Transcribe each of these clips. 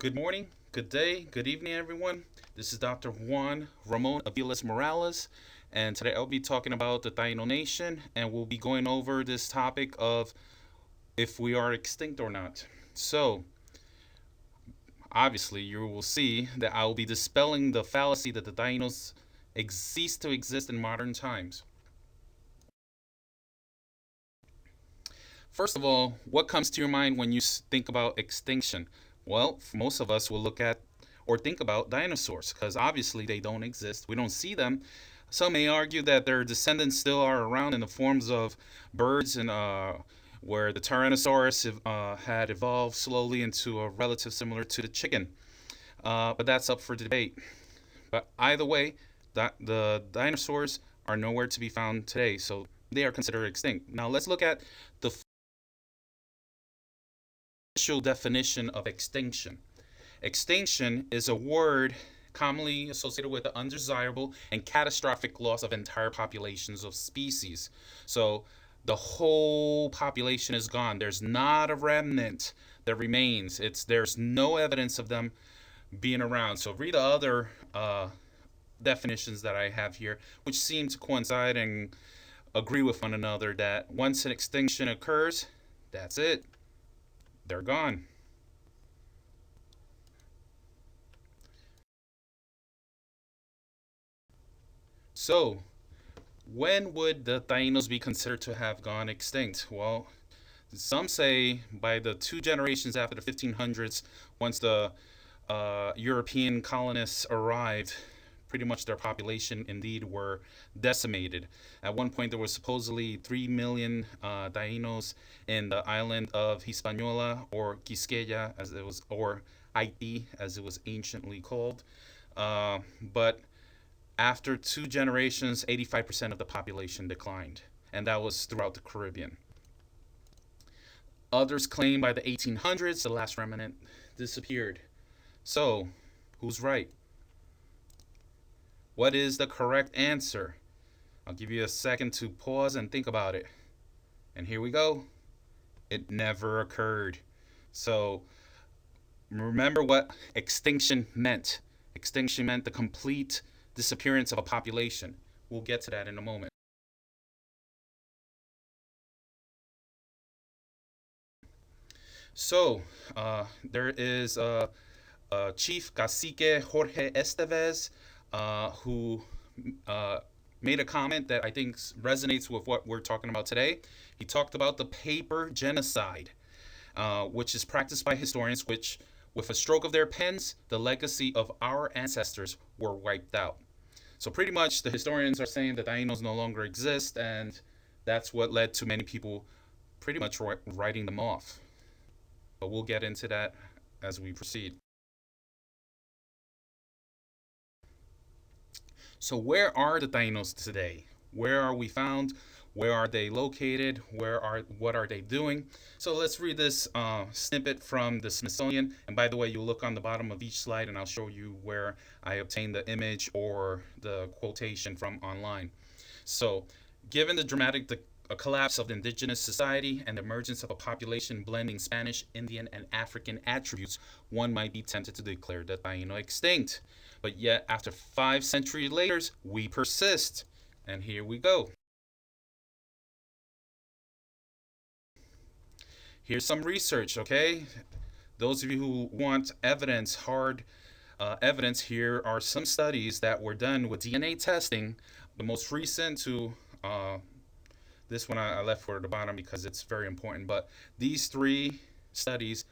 Good morning, good day, good evening, everyone. This is Dr. Juan Ramon Aviles Morales, and today I'll be talking about the Taino Nation, and we'll be going over this topic of if we are extinct or not. So, obviously, you will see that I will be dispelling the fallacy that the Tainos cease to exist in modern times. First of all, what comes to your mind when you think about extinction? Well, most of us will look at or think about dinosaurs because obviously they don't exist. We don't see them. Some may argue that their descendants still are around in the forms of birds and where the Tyrannosaurus had evolved slowly into a relative similar to the chicken. But that's up for debate. But either way, the dinosaurs are nowhere to be found today, so they are considered extinct. Now let's look at the official definition of extinction. Extinction is a word commonly associated with the undesirable and catastrophic loss of entire populations of species. So the whole population is gone. There's not a remnant that remains. There's no evidence of them being around. So read the other definitions that I have here, which seem to coincide and agree with one another. That once an extinction occurs, that's it. They're gone. So, when would the Tainos be considered to have gone extinct? Well, some say by the two generations after the 1500s, once the European colonists arrived, pretty much their population indeed were decimated. At one point, there were supposedly 3 million Tainos in the island of Hispaniola or Quisqueya, as it was, or Haiti, as it was anciently called. But after two generations, 85% of the population declined, and that was throughout the Caribbean. Others claim by the 1800s the last remnant disappeared. So, who's right? What is the correct answer? I'll give you a second to pause and think about it. And here we go. It never occurred. So, remember what extinction meant. Extinction meant the complete disappearance of a population. We'll get to that in a moment. So, there is Chief Cacique Jorge Estevez who uh, made a comment that I think resonates with what we're talking about today. He talked about the paper genocide, which is practiced by historians, which, with a stroke of their pens, the legacy of our ancestors were wiped out. So pretty much the historians are saying that Tainos no longer exist, and that's what led to many people pretty much writing them off. But we'll get into that as we proceed. So where are the Tainos today? Where are we found? Where are they located? What are they doing? So let's read this snippet from the Smithsonian. And by the way, you look on the bottom of each slide, and I'll show you where I obtained the image or the quotation from online. So, given the dramatic collapse of the indigenous society and the emergence of a population blending Spanish, Indian, and African attributes, one might be tempted to declare the Taino extinct. But yet, after 5 centuries later, we persist. And here we go. Here's some research, okay? Those of you who want evidence, hard evidence, here are some studies that were done with DNA testing. The most recent to this one I left for the bottom because it's very important. But these three studies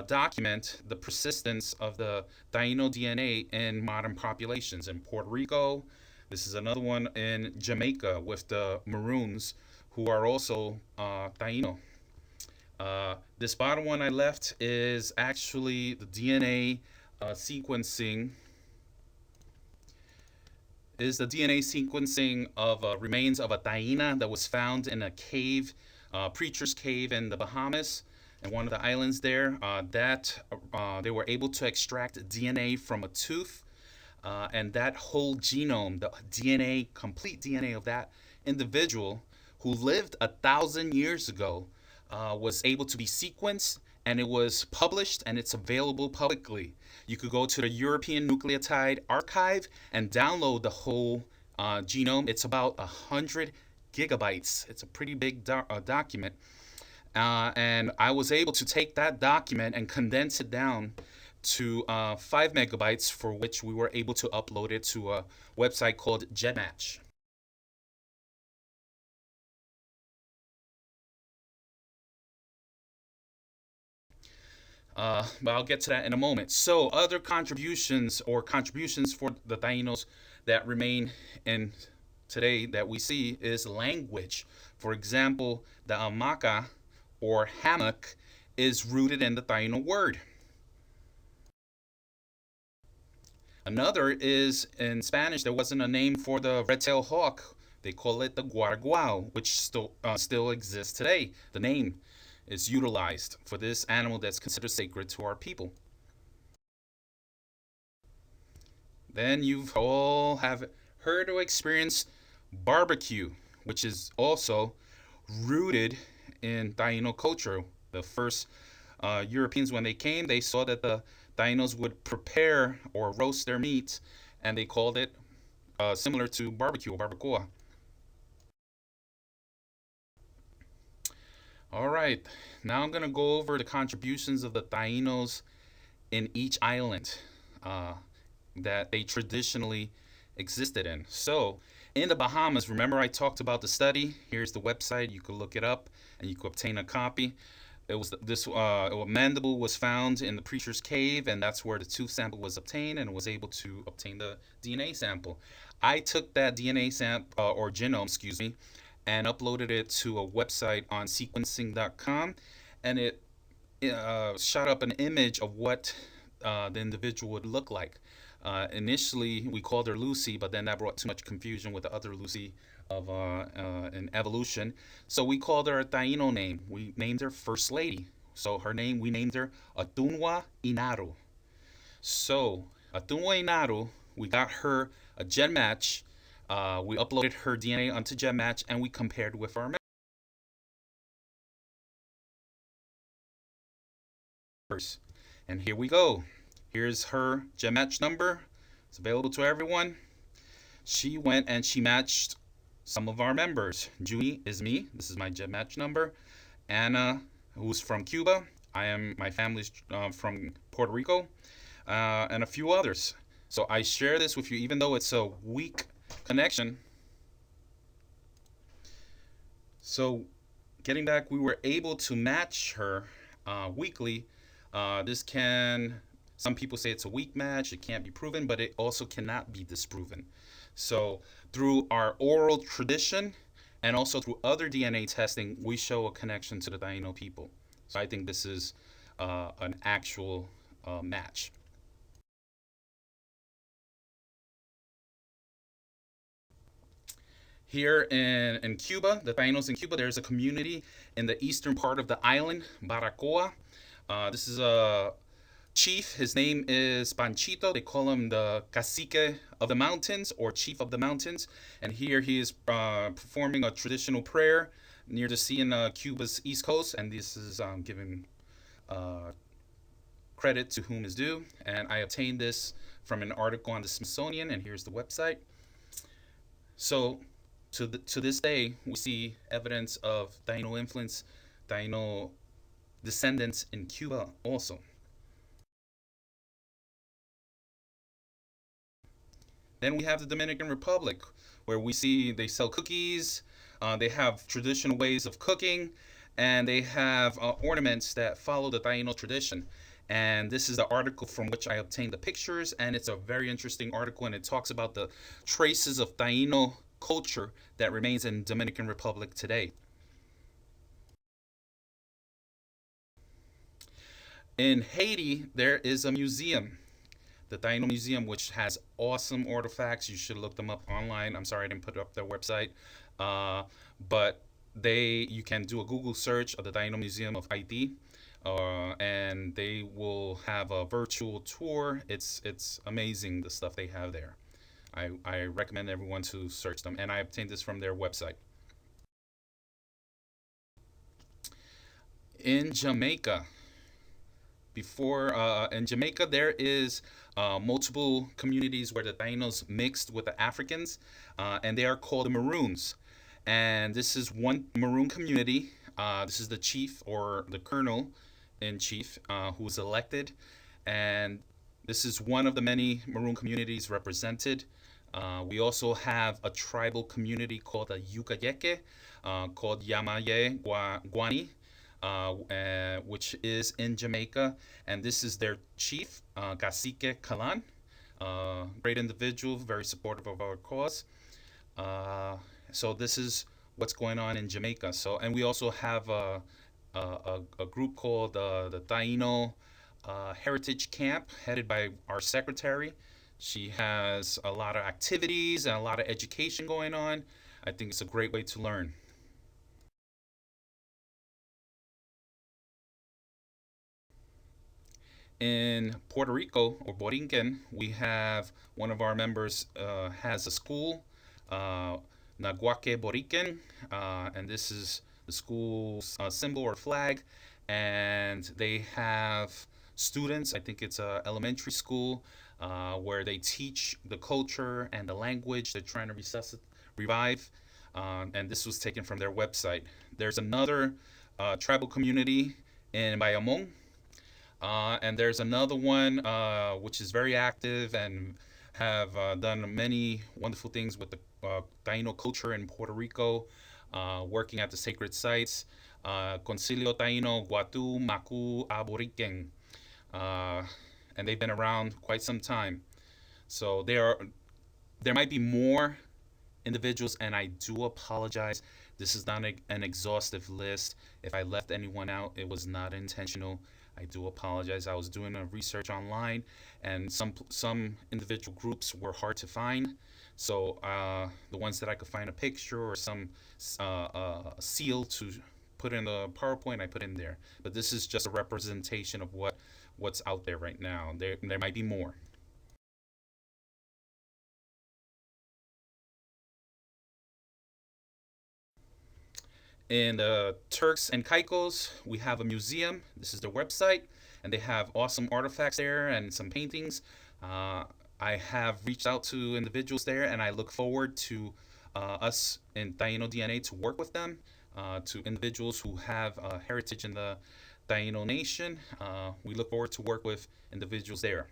document the persistence of the Taino DNA in modern populations in Puerto Rico. This is another one in Jamaica with the Maroons, who are also Taino. This bottom one I left is actually the DNA sequencing. Is the DNA sequencing of remains of a Taina that was found in a cave, preacher's cave in the Bahamas, and one of the islands there. That they were able to extract DNA from a tooth, and that whole genome, the DNA, complete DNA of that individual who lived 1,000 years ago, was able to be sequenced and it was published and it's available publicly. You could go to the European Nucleotide Archive and download the whole genome. It's about 100 gigabytes. It's a pretty big document. And I was able to take that document and condense it down to 5 megabytes, for which we were able to upload it to a website called GenMatch. But I'll get to that in a moment. So, other contributions for the Tainos that remain in today that we see is language. For example, the Xaymaca or hammock is rooted in the Taino word. Another is in Spanish, there wasn't a name for the red-tailed hawk. They call it the guaraguao, which still exists today. The name is utilized for this animal that's considered sacred to our people. Then you've all have heard or experienced barbecue, which is also rooted in Taino culture. The first Europeans, when they came, they saw that the Tainos would prepare or roast their meat, and they called it similar to barbecue or barbacoa. All right, now I'm going to go over the contributions of the Tainos in each island that they traditionally existed in. So, in the Bahamas, remember I talked about the study? Here's the website. You could look it up and you could obtain a copy. It was this mandible was found in the preacher's cave, and that's where the tooth sample was obtained, and was able to obtain the DNA sample. I took that DNA sample or genome, excuse me, and uploaded it to a website on sequencing.com, and it shot up an image of what the individual would look like. Initially, we called her Lucy, but then that brought too much confusion with the other Lucy of in evolution. So we called her a Taino name. We named her First Lady. So her name, we named her Atunwa Inaru. So Atunwa Inaru, we got her a gen match. We uploaded her DNA onto GenMatch, and we compared with our members. And here we go. Here's her GenMatch number. It's available to everyone. She went and she matched some of our members. Juni is me. This is my GenMatch number. Anna, who's from Cuba. My family's from Puerto Rico, and a few others. So I share this with you, even though it's a weak connection. So, getting back, we were able to match her weekly. Some people say it's a weak match, it can't be proven, but it also cannot be disproven. So, through our oral tradition and also through other DNA testing, we show a connection to the Taino people. So, I think this is an actual match. Here in Cuba, the Tainos in Cuba, there's a community in the eastern part of the island, Baracoa. This is a chief. His name is Panchito. They call him the cacique of the mountains or chief of the mountains. And here he is performing a traditional prayer near the sea in Cuba's east coast. And this is giving credit to whom is due. And I obtained this from an article on the Smithsonian, and here's the website. So to this day, we see evidence of Taino influence, Taino descendants in Cuba also. Then we have the Dominican Republic, where we see they sell cookies, they have traditional ways of cooking, and they have ornaments that follow the Taino tradition. And this is the article from which I obtained the pictures, and it's a very interesting article, and it talks about the traces of Taino culture that remains in Dominican Republic today. In Haiti, there is a museum, the Taino Museum, which has awesome artifacts. You should look them up online. I'm sorry I didn't put up their website, but you can do a Google search of the Taino Museum of Haiti, and they will have a virtual tour. It's amazing the stuff they have there. I recommend everyone to search them, and I obtained this from their website. In Jamaica, Before in Jamaica, there is multiple communities where the Tainos mixed with the Africans, and they are called the Maroons. And this is one Maroon community. This is the chief or the colonel in chief who was elected, and this is one of the many Maroon communities represented. We also have a tribal community called the Yukayeke, called Yamaye Guani, which is in Jamaica, and this is their chief, Cacique Kalan. Great individual, very supportive of our cause. Uh, so this is what's going on in Jamaica. So, and we also have a group called the Taino Heritage Camp, headed by our secretary. She has a lot of activities and a lot of education going on. I think it's a great way to learn. In Puerto Rico or Boriken, we have one of our members has a school, uh, Naguaque Boriken, and this is the school's symbol or flag. And they have students. I think it's a elementary school where they teach the culture and the language. They're trying to revive, and this was taken from their website. There's another tribal community in Bayamon, and there's another one which is very active and have done many wonderful things with the Taino culture in Puerto Rico, working at the sacred sites. Concilio Taino Guatu Maku Aboriken. Uh, and they've been around quite some time. So there might be more individuals, and I do apologize. This is not an exhaustive list. If I left anyone out, it was not intentional. I do apologize. I was doing a research online, and some individual groups were hard to find. So the ones that I could find a picture or some seal to put in the PowerPoint, I put in there. But this is just a representation of what's out there right now. There might be more. In the Turks and Caicos, we have a museum. This is their website, and they have awesome artifacts there and some paintings. Uh, I have reached out to individuals there, and I look forward to us in Taino DNA to work with them, to individuals who have heritage in the Taino Nation. We look forward to work with individuals there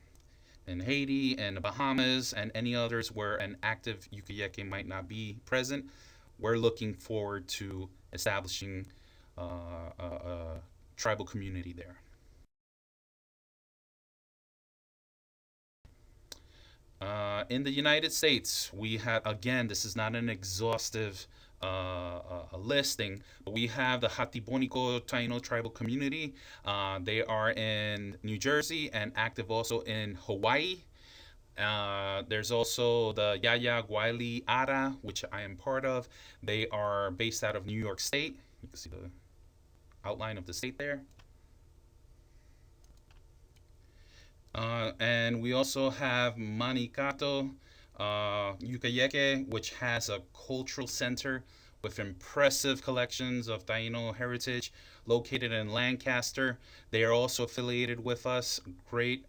in Haiti and the Bahamas and any others where an active Yukayeke might not be present. We're looking forward to establishing a tribal community there. In the United States, we have, again, this is not an exhaustive listing, but we have the Hatibonico Taino tribal community. They are in New Jersey and active also in Hawaii. There's also the Yaya Guaili Ara, which I am part of. They are based out of New York State. You can see the outline of the state there. And we also have Manicato Yukayeke, which has a cultural center with impressive collections of Taino heritage located in Lancaster. They are also affiliated with us. Great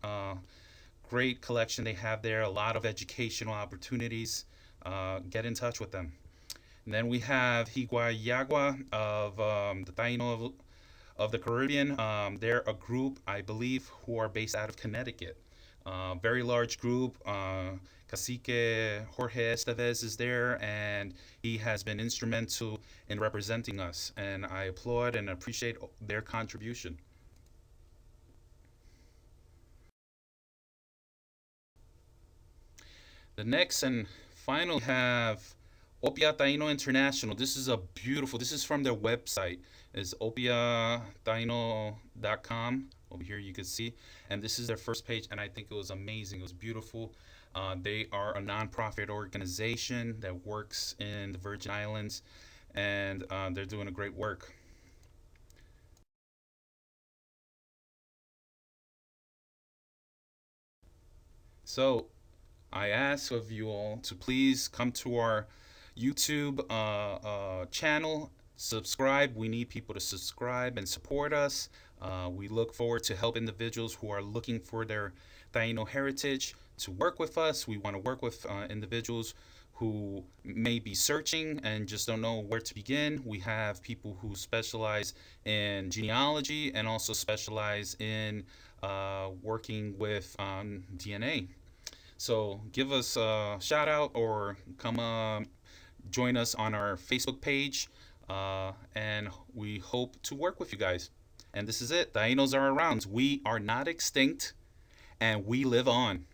collection they have there, a lot of educational opportunities. Get in touch with them. And then we have Higuayagua of the Taino of the Caribbean. They're a group, I believe, who are based out of Connecticut. Very large group. Cacique Jorge Estevez is there, and he has been instrumental in representing us. And I applaud and appreciate their contribution. The next and final have Opia Taino International. This is from their website. It's opiataino.com. Over here you can see. And this is their first page, and I think it was amazing. It was beautiful. They are a nonprofit organization that works in the Virgin Islands, and they're doing a great work. So I ask of you all to please come to our YouTube channel, Subscribe. We need people to subscribe and support us. We look forward to help individuals who are looking for their Taino heritage to work with us. We want to work with individuals who may be searching and just don't know where to begin. We have people who specialize in genealogy and also specialize in working with DNA. So give us a shout out or come join us on our Facebook page. And we hope to work with you guys. And this is it. Tainos are around. We are not extinct and we live on.